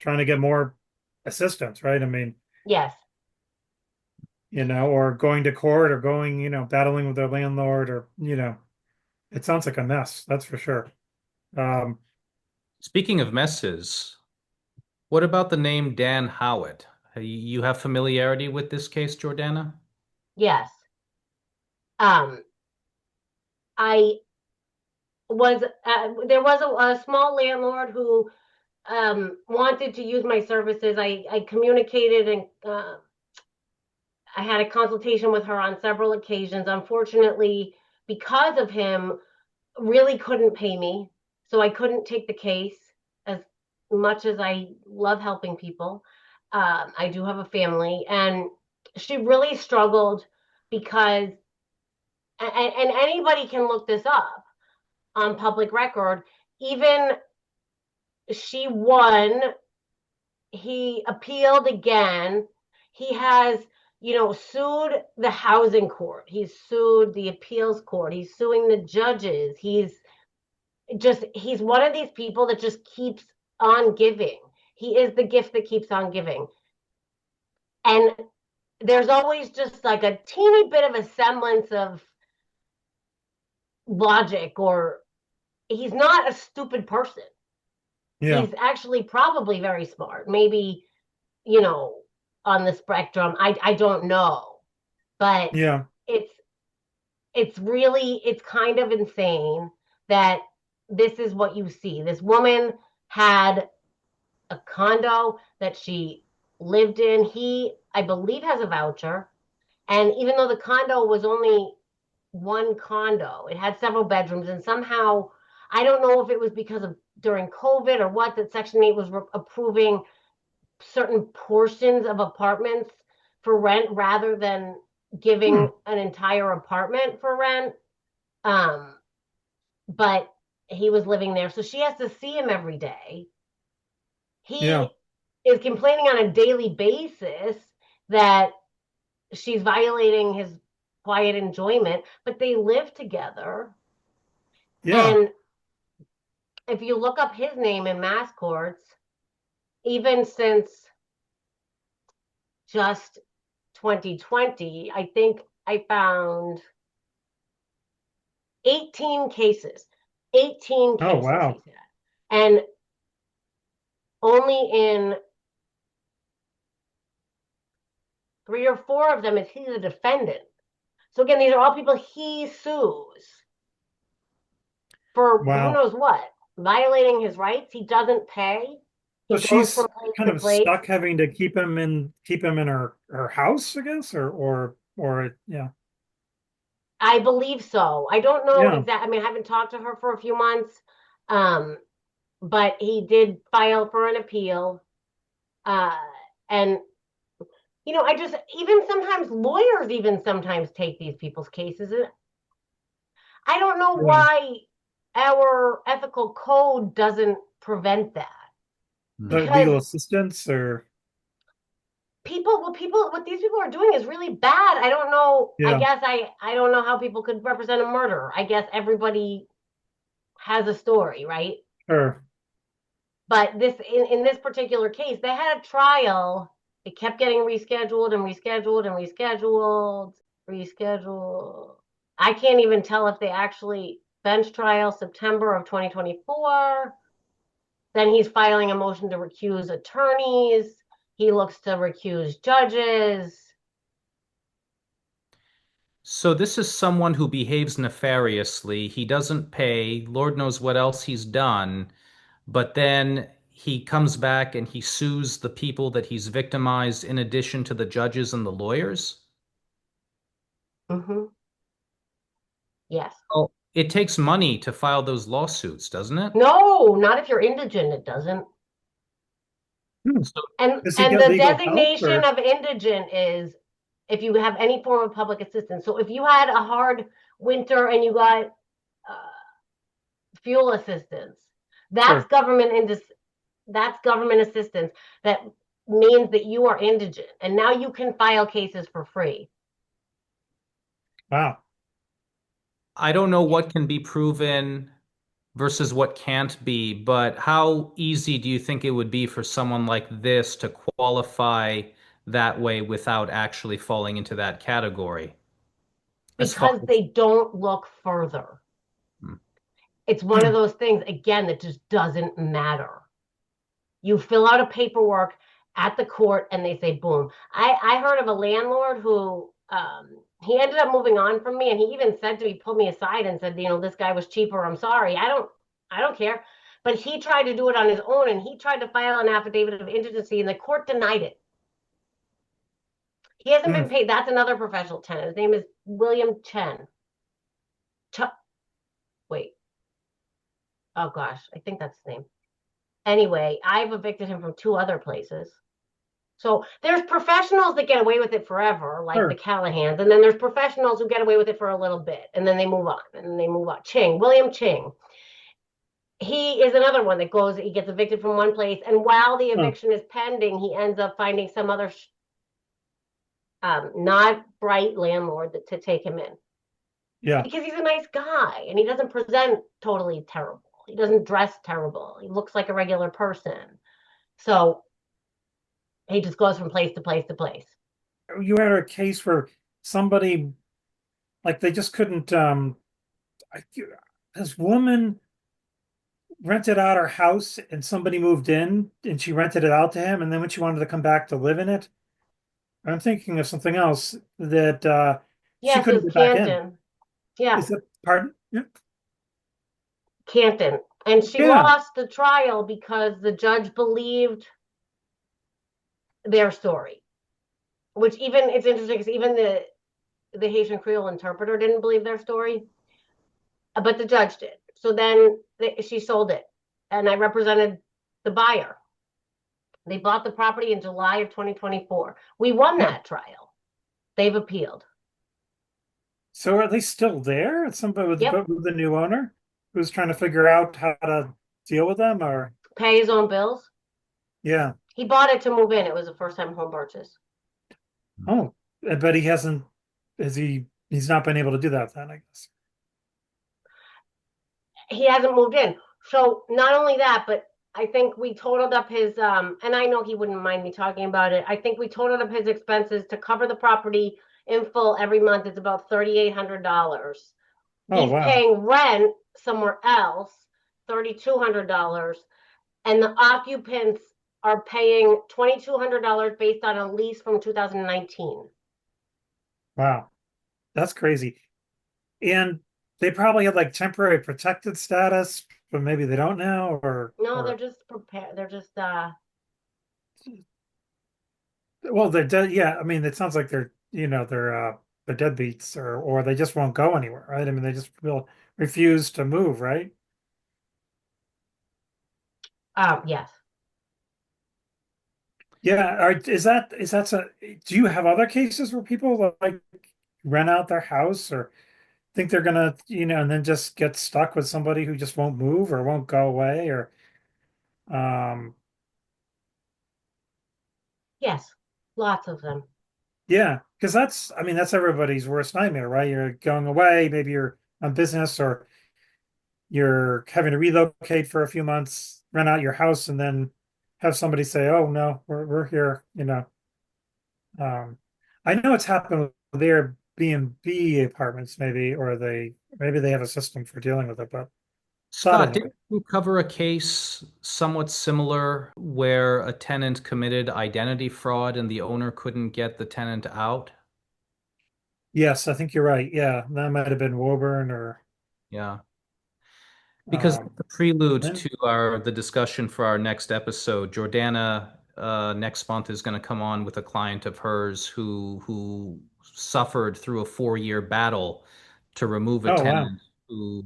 trying to get more assistance, right? I mean, yes. Or going to court or going, battling with their landlord or, it sounds like a mess. That's for sure. Speaking of messes, what about the name Dan Howitt? You have familiarity with this case, Jordana? Yes. I was there was a small landlord who wanted to use my services. I communicated and I had a consultation with her on several occasions. Unfortunately, because of him, really couldn't pay me, so I couldn't take the case. As much as I love helping people, I do have a family, and she really struggled because, and anybody can look this up on public record, even she won, he appealed again. He has, sued the housing court. He's sued the appeals court. He's suing the judges. He's one of these people that just keeps on giving. He is the gift that keeps on giving. And there's always just like a teeny bit of a semblance of logic, or he's not a stupid person. Yeah. He's actually probably very smart. Maybe, on the spectrum. I don't know. But yeah, it's kind of insane that this is what you see. This woman had a condo that she lived in. He, I believe, has a voucher. And even though the condo was only one condo, it had several bedrooms, and somehow, I don't know if it was because of during COVID or what, that Section 8 was approving certain portions of apartments for rent rather than giving an entire apartment for rent. But he was living there, so she has to see him every day. He is complaining on a daily basis that she's violating his quiet enjoyment, but they live together. And if you look up his name in mass courts, even since just 2020, I think I found 18 cases. 18 cases he's had. And only in 3 or 4 of them is he the defendant. So again, these are all people he sues for who knows what, violating his rights. He doesn't pay. So she's kind of stuck having to keep him in her house, I guess, or yeah. I believe so. I don't know exactly. I mean, I haven't talked to her for a few months, but he did file for an appeal. And you know, even sometimes lawyers even sometimes take these people's cases. I don't know why our ethical code doesn't prevent that. Because legal assistance or what these people are doing is really bad. I don't know. I guess I don't know how people could represent a murderer. I guess everybody has a story, right? Sure. But in this particular case, they had a trial. It kept getting rescheduled and rescheduled and rescheduled. I can't even tell if they actually bench trial September of 2024. Then he's filing a motion to recuse attorneys. He looks to recuse judges. So this is someone who behaves nefariously. He doesn't pay. Lord knows what else he's done. But then he comes back and he sues the people that he's victimized in addition to the judges and the lawyers? Mm-hmm. Yes. Well, it takes money to file those lawsuits, doesn't it? No, not if you're indigent, it doesn't. So, and the designation of indigent is if you have any form of public assistance. So if you had a hard winter and you got fuel assistance, that's government assistance. That means that you are indigent, and now you can file cases for free. Wow. I don't know what can be proven versus what can't be, but how easy do you think it would be for someone like this to qualify that way without actually falling into that category? Because they don't look further. It's one of those things, again, that just doesn't matter. You fill out a paperwork at the court and they say, boom. I heard of a landlord who, he ended up moving on from me, and he even said to me, pulled me aside and said, you know, this guy was cheaper. I'm sorry. I don't care. But he tried to do it on his own, and he tried to file an affidavit of indigency, and the court denied it. He hasn't been paid. That's another professional tenant. His name is William Chen. Wait. Oh gosh, I think that's his name. Anyway, I've evicted him from 2 other places. So there's professionals that get away with it forever, like the Callahans, and then there's professionals who get away with it for a little bit, and then they move on, and then they move on. William Ching. He is another one that he gets evicted from one place, and while the eviction is pending, he ends up finding some other not bright landlord to take him in. Yeah. Because he's a nice guy, and he doesn't present totally terrible. He doesn't dress terrible. He looks like a regular person. So he just goes from place to place to place. You had a case where somebody, like, they just couldn't, this woman rented out her house and somebody moved in and she rented it out to him. And then when she wanted to come back to live in it, I'm thinking of something else that she couldn't get back in. Yeah. Is that pardon? Yeah. Canton. And she lost the trial because the judge believed their story. Which it's interesting because even the Haitian Creole interpreter didn't believe their story, but the judge did. So then she sold it, and I represented the buyer. They bought the property in July of 2024. We won that trial. They've appealed. So are they still there? It's somebody Yep. with the new owner who's trying to figure out how to deal with them, or Pay his own bills. yeah. He bought it to move in. It was a first-time home purchase. Oh, but he hasn't. He's not been able to do that then, I guess. He hasn't moved in. So not only that, but I think we totaled up his and I know he wouldn't mind me talking about it. I think we totaled up his expenses to cover the property in full every month. It's about $3,800. Oh, He's wow. paying rent somewhere else, $3,200, and the occupants are paying $2,200 based on a lease from 2019. Wow. That's crazy. And they probably had like temporary protected status, but maybe they don't now, No, they're or just prepared. They're just well, they're dead. Yeah, I mean, it sounds like they're deadbeats, or they just won't go anywhere, right? I mean, they just will refuse to move, right? yes. Yeah. Is that so? Do you have other cases where people like rent out their house or think they're gonna, and then just get stuck with somebody who just won't move or won't go away, or um, Yes. Lots of them. yeah, because I mean, that's everybody's worst nightmare, right? You're going away, maybe you're on business, or you're having to relocate for a few months, rent out your house, and then have somebody say, "Oh no, we're here." Um, I know it's happened with Airbnb apartments, maybe, or maybe they have a system for dealing with it, but thought Scott, anyway. didn't you cover a case somewhat similar where a tenant committed identity fraud and the owner couldn't get the tenant out? Yes, I think you're right. Yeah, that might have been Woburn or Yeah. Because um, the prelude Lynn. to the discussion for our next episode, Jordana next month is going to come on with a client of hers who suffered through a 4-year battle to remove a Oh wow. tenant who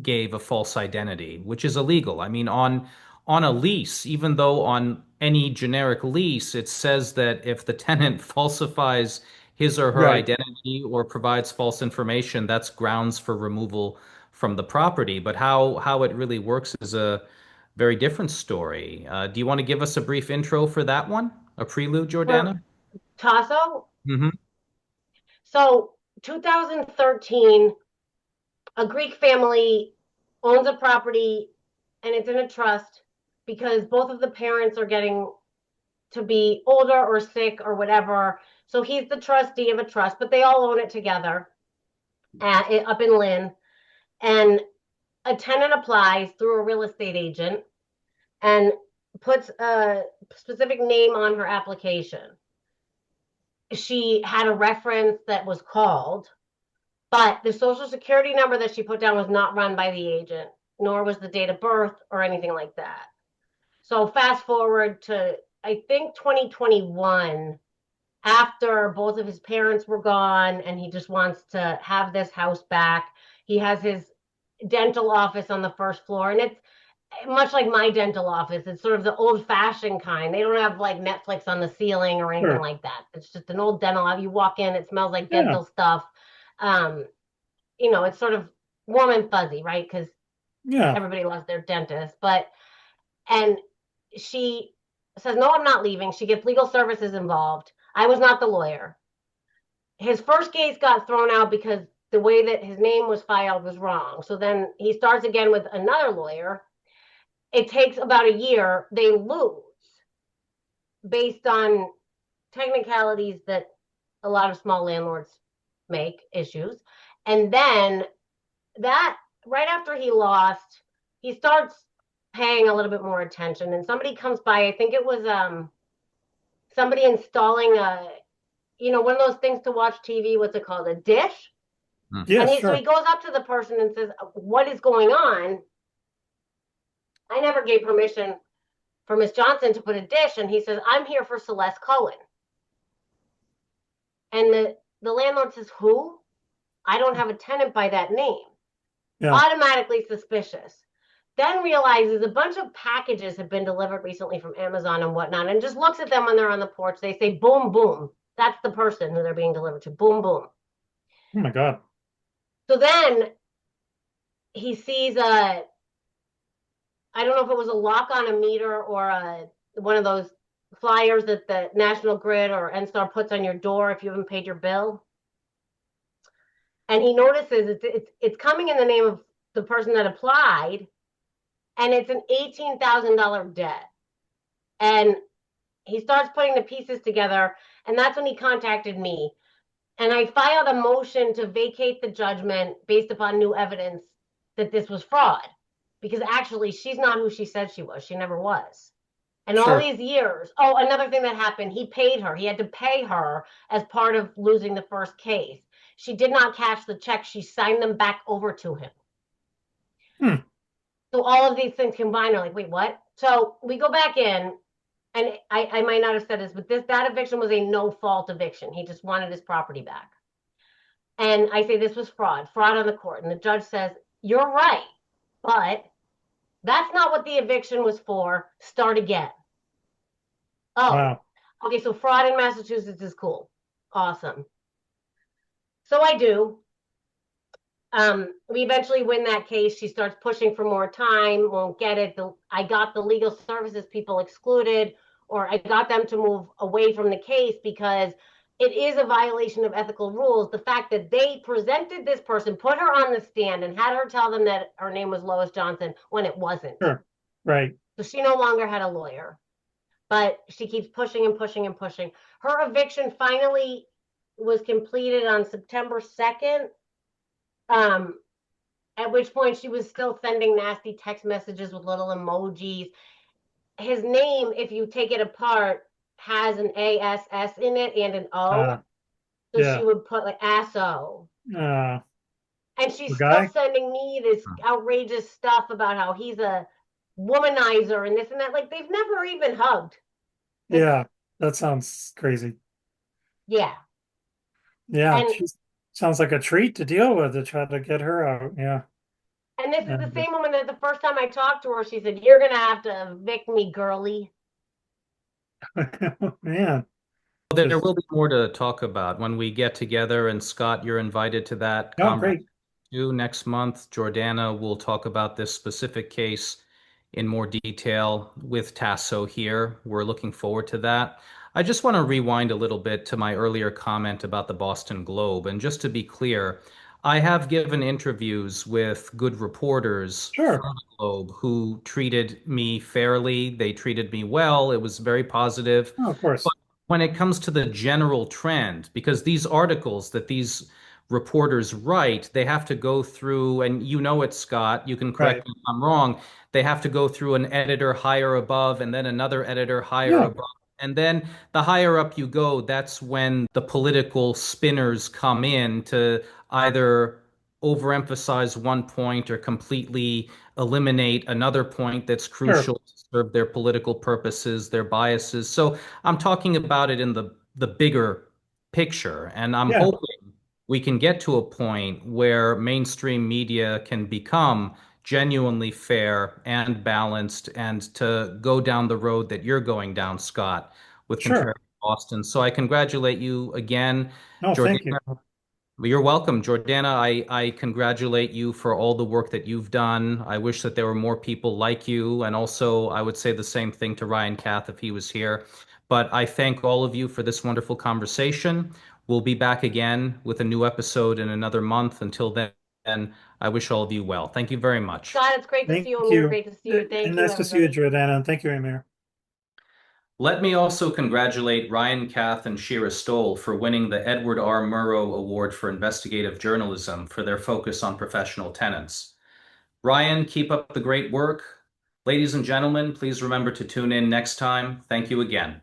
gave a false identity, which is illegal. I mean, on a lease, even though on any generic lease, it says that if the tenant falsifies his or her Right. identity or provides false information, that's grounds for removal from the property. But how it really works is a very different story. Do you want to give us a brief intro for that one? A prelude, For Jordana? Tasso, Hmm. so 2013, a Greek family owns a property and it's in a trust because both of the parents are getting to be older or sick or whatever. So he's the trustee of a trust, but they all own it together up in Lynn. And a tenant applies through a real estate agent and puts a specific name on her application. She had a reference that was called, but the social security number that she put down was not run by the agent, nor was the date of birth or anything like that. So fast forward to, I think, 2021, after both of his parents were gone and he just wants to have this house back. He has his dental office on the first floor, and it's much like my dental office. It's sort of the old fashioned kind. They don't have like Netflix on the ceiling or anything Sure. like that. It's just an old dental office. You walk in, it smells like Yeah. dental stuff. Um, it's sort of warm and fuzzy, right? Because Yeah. everybody loves their dentist. And she says, no, I'm not leaving. She gets legal services involved. I was not the lawyer. His first case got thrown out because the way that his name was filed was wrong. So then he starts again with another lawyer. It takes about a year. They lose based on technicalities that a lot of small landlords make issues. And then that right after he lost, he starts paying a little bit more attention. And somebody comes by, I think it was somebody installing one of those things to watch TV, what's it called? A dish. Yeah, And so sure. he goes up to the person and says, what is going on? I never gave permission for Miss Johnson to put a dish. And he says, I'm here for Celeste Cohen. And the the landlord says, who? I don't have a tenant by that name. Yeah. Automatically suspicious. Then realizes a bunch of packages have been delivered recently from Amazon and whatnot, and just looks at them when they're on the porch. They say, boom, boom. That's the person who they're being delivered to. Boom, boom. Oh my God. So then he sees a, I don't know if it was a lock on a meter or one of those flyers that the National Grid or NSTAR puts on your door if you haven't paid your bill. And he notices it's coming in the name of the person that applied, and it's an $18,000 debt. And he starts putting the pieces together, and that's when he contacted me. And I filed a motion to vacate the judgment based upon new evidence that this was fraud. Because actually, she's not who she said she was. She never was. And all these years, oh, another thing that happened, he paid her. He had to pay her as part of losing the first case. She did not cash the check. She signed them back over to him. So all of these things combined are like, wait, what? So we go back in, and I might not have said this, but that eviction was a no-fault eviction. He just wanted his property back. And I say this was fraud on the court. And the judge says, you're right, but that's not what the eviction was for. Start again. Oh, Wow. okay, so fraud in Massachusetts is cool. Awesome. So I do. We eventually win that case. She starts pushing for more time, won't get it. I got the legal services people excluded, or I got them to move away from the case because it is a violation of ethical rules. The fact that they presented this person, put her on the stand, and had her tell them that her name was Lois Johnson when it wasn't. Sure. Right. So she no longer had a lawyer, but she keeps pushing and pushing and pushing. Her eviction finally was completed on September 2nd. At which point she was still sending nasty text messages with little emojis. His name, if you take it apart, has an ASS in it and an O. So yeah. she would put like ASO. Uh, And she's still guy? sending me this outrageous stuff about how he's a womanizer and this and that. Like they've never even hugged. Yeah. That sounds crazy. Yeah. Yeah. And She sounds like a treat to deal with to try to get her out. Yeah. and this is the And same woman that the first time I talked to her, she said, "You're gonna have to evict me, girly." man. There Just will be more to talk about when we get together, and Scott, you're invited to that oh, conversation great. too next month. Jordana will talk about this specific case in more detail with Tasso here. We're looking forward to that. I just want to rewind a little bit to my earlier comment about the Boston Globe. And just to be clear, I have given interviews with good reporters for Sure. the Globe who treated me fairly. They treated me well. It was very positive. Oh, of course. When it comes to the general trend, because these articles that these reporters write, they have to go through, and you know it, Scott, you can Right. correct me if I'm wrong, they have to go through an editor higher above and then another editor higher Yeah. above. And then the higher up you go, that's when the political spinners come in to either overemphasize one point or completely eliminate another point that's Sure. crucial to serve their political purposes, their biases. So I'm talking about it in the bigger picture, and I'm Yeah. hoping we can get to a point where mainstream media can become genuinely fair and balanced and to go down the road that you're going down, Scott, with Sure. Contrary Boston. So I congratulate you again, No, thank you. Jordana. You're welcome, Jordana. I congratulate you for all the work that you've done. I wish that there were more people like you. And also, I would say the same thing to Ryan Kath if he was here. But I thank all of you for this wonderful conversation. We'll be back again with a new episode in another month. Until then, I wish all of you well. Thank you very much. Scott, it's great to see Thank you. Amir, you. great to see you. And Thank you, nice to see you, everybody. Jordana. And thank you, Amir. Let me also congratulate Ryan Kath and Shira Stoll for winning the Edward R. Murrow Award for Investigative Journalism for their focus on professional tenants. Ryan, keep up the great work. Ladies and gentlemen, please remember to tune in next time. Thank you again.